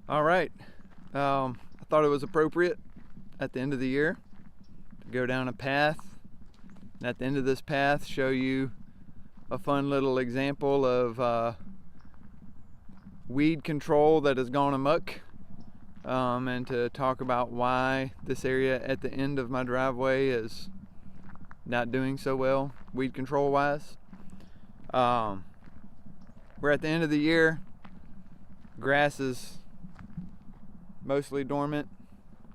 All right. I thought it was appropriate at the end of the year to go down a path, and at the end of this path show you a fun little example of weed control that has gone amok, and to talk about why this area at the end of my driveway is not doing so well weed control wise. We're at the end of the year. Grass is mostly dormant.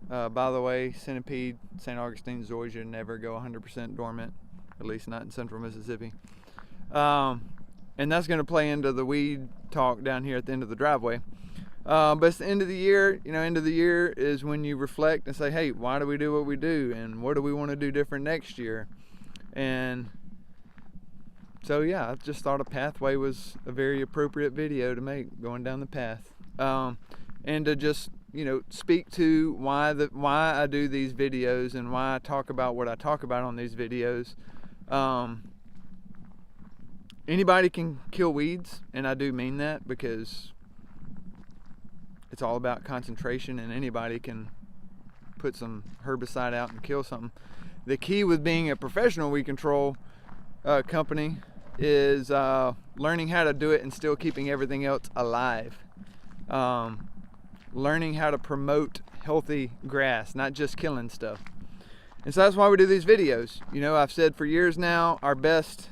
By the way, centipede, St. Augustine, Georgia never go 100% dormant, at least not in central Mississippi. And that's going to play into the weed talk down here at the end of the driveway. But it's the end of the year. End of the year is when you reflect and say, hey, why do we do what we do? And what do we want to do different next year? And so, yeah, I just thought a pathway was a very appropriate video to make, going down the path. And to just, speak to why I do these videos and why I talk about what I talk about on these videos. Anybody can kill weeds, and I do mean that, because it's all about concentration, and anybody can put some herbicide out and kill something. The key with being a professional weed control company is learning how to do it and still keeping everything else alive. Learning how to promote healthy grass, not just killing stuff. And so that's why we do these videos. I've said for years now, our best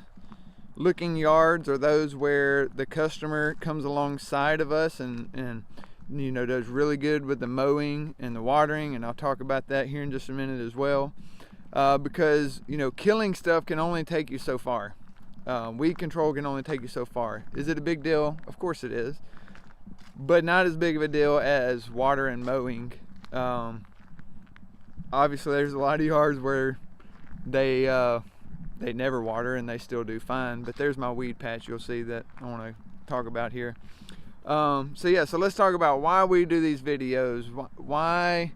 looking yards are those where the customer comes alongside of us and does really good with the mowing and the watering, and I'll talk about that here in just a minute as well. Because killing stuff can only take you so far. Weed control can only take you so far. Is it a big deal? Of course it is, but not as big of a deal as water and mowing. Obviously there's a lot of yards where they never water and they still do fine, but there's my weed patch you'll see that I want to talk about here. So let's talk about why we do these videos. Why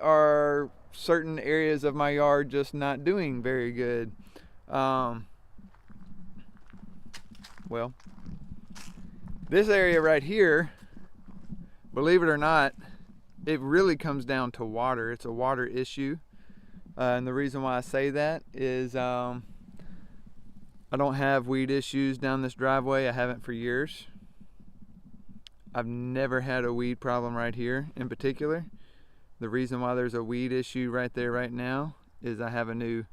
are certain areas of my yard just not doing very good? Well, this area right here, believe it or not, it really comes down to water. It's a water issue. And the reason why I say that is I don't have weed issues down this driveway. I haven't for years. I've never had a weed problem right here in particular. The reason why there's a weed issue right there right now is I have a new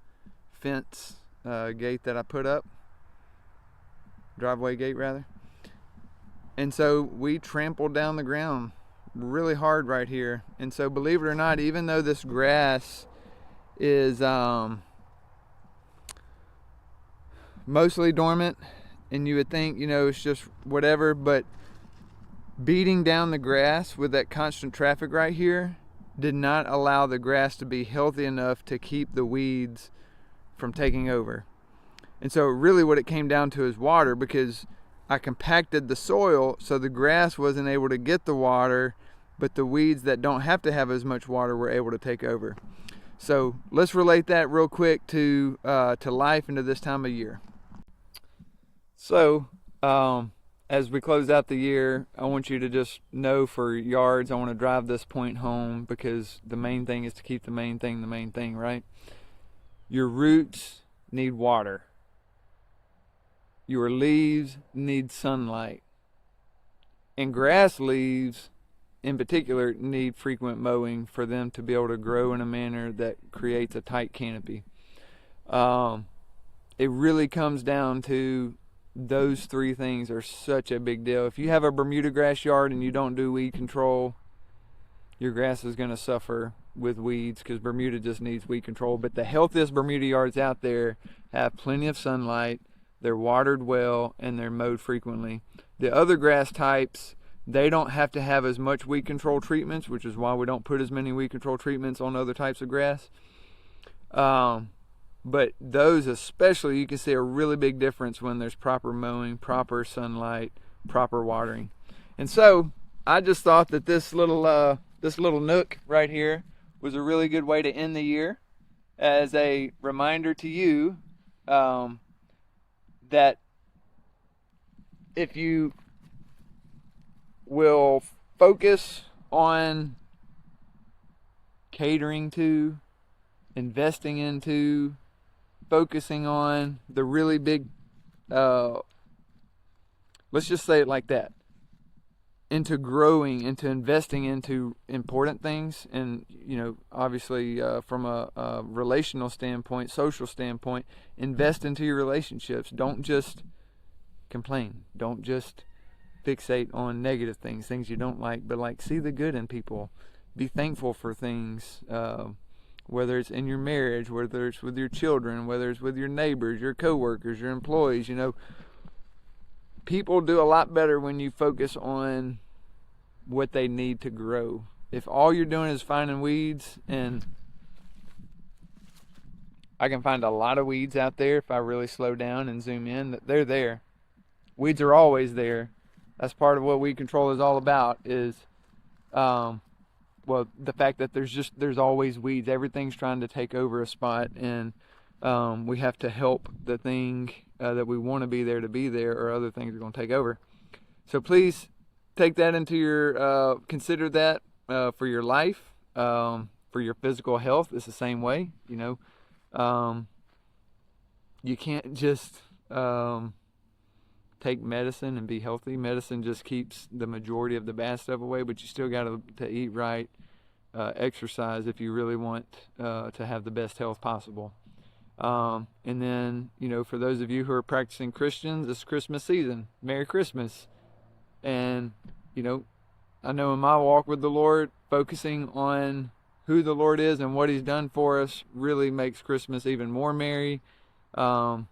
fence gate that I put up. Driveway gate rather. And so we trampled down the ground really hard right here. And so believe it or not, even though this grass is mostly dormant, and you would think it's just whatever, but beating down the grass with that constant traffic right here did not allow the grass to be healthy enough to keep the weeds from taking over. And so really what it came down to is water, because I compacted the soil so the grass wasn't able to get the water, but the weeds that don't have to have as much water were able to take over. So let's relate that real quick to life and to this time of year. So as we close out the year, I want you to just know for yards, I want to drive this point home, because the main thing is to keep the main thing, right? Your roots need water. Your leaves need sunlight. And grass leaves in particular need frequent mowing for them to be able to grow in a manner that creates a tight canopy. It really comes down to those three things are such a big deal. If you have a Bermuda grass yard and you don't do weed control, your grass is going to suffer with weeds, because Bermuda just needs weed control. But the healthiest Bermuda yards out there have plenty of sunlight, they're watered well, and they're mowed frequently. The other grass types, they don't have to have as much weed control treatments, which is why we don't put as many weed control treatments on other types of grass. But those especially, you can see a really big difference when there's proper mowing, proper sunlight, proper watering. And so I just thought that this little nook right here was a really good way to end the year, as a reminder to you that if you will focus on catering to, investing into, focusing on the really big, let's just say it like that, into growing, into investing into important things. And obviously from a relational standpoint, social standpoint, invest into your relationships. Don't just complain. Don't just fixate on negative things you don't like, but see the good in people. Be thankful for things, whether it's in your marriage, whether it's with your children, whether it's with your neighbors, your coworkers, your employees. People do a lot better when you focus on what they need to grow. If all you're doing is finding weeds, and I can find a lot of weeds out there if I really slow down and zoom in, they're there. Weeds are always there. That's part of what weed control is all about, is the fact that there's always weeds. Everything's trying to take over a spot, and we have to help the thing that we want to be there, or other things are going to take over. So please take that into your, consider that for your life, for your physical health. It's the same way. You can't just take medicine and be healthy. Medicine just keeps the majority of the bad stuff away, but you still got to eat right, exercise if you really want to have the best health possible. And then, for those of you who are practicing Christians, it's Christmas season. Merry Christmas. And, I know in my walk with the Lord, focusing on who the Lord is and what He's done for us really makes Christmas even more merry. So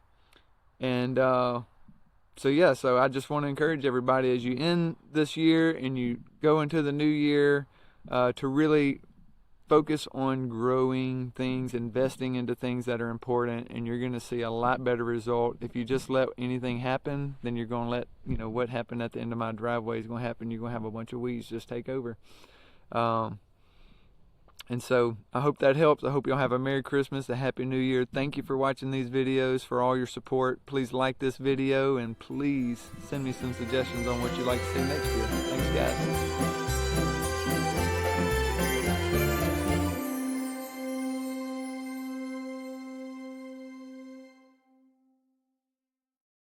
I just want to encourage everybody, as you end this year and you go into the new year, to really focus on growing things, investing into things that are important, and you're going to see a lot better result. If you just let anything happen, then you're going to let, what happened at the end of my driveway is going to happen. You're going to have a bunch of weeds just take over. And so I hope that helps. I hope y'all have a Merry Christmas, a Happy New Year. Thank you for watching these videos, for all your support. Please like this video, and please send me some suggestions on what you'd like to see next year. Thanks, guys.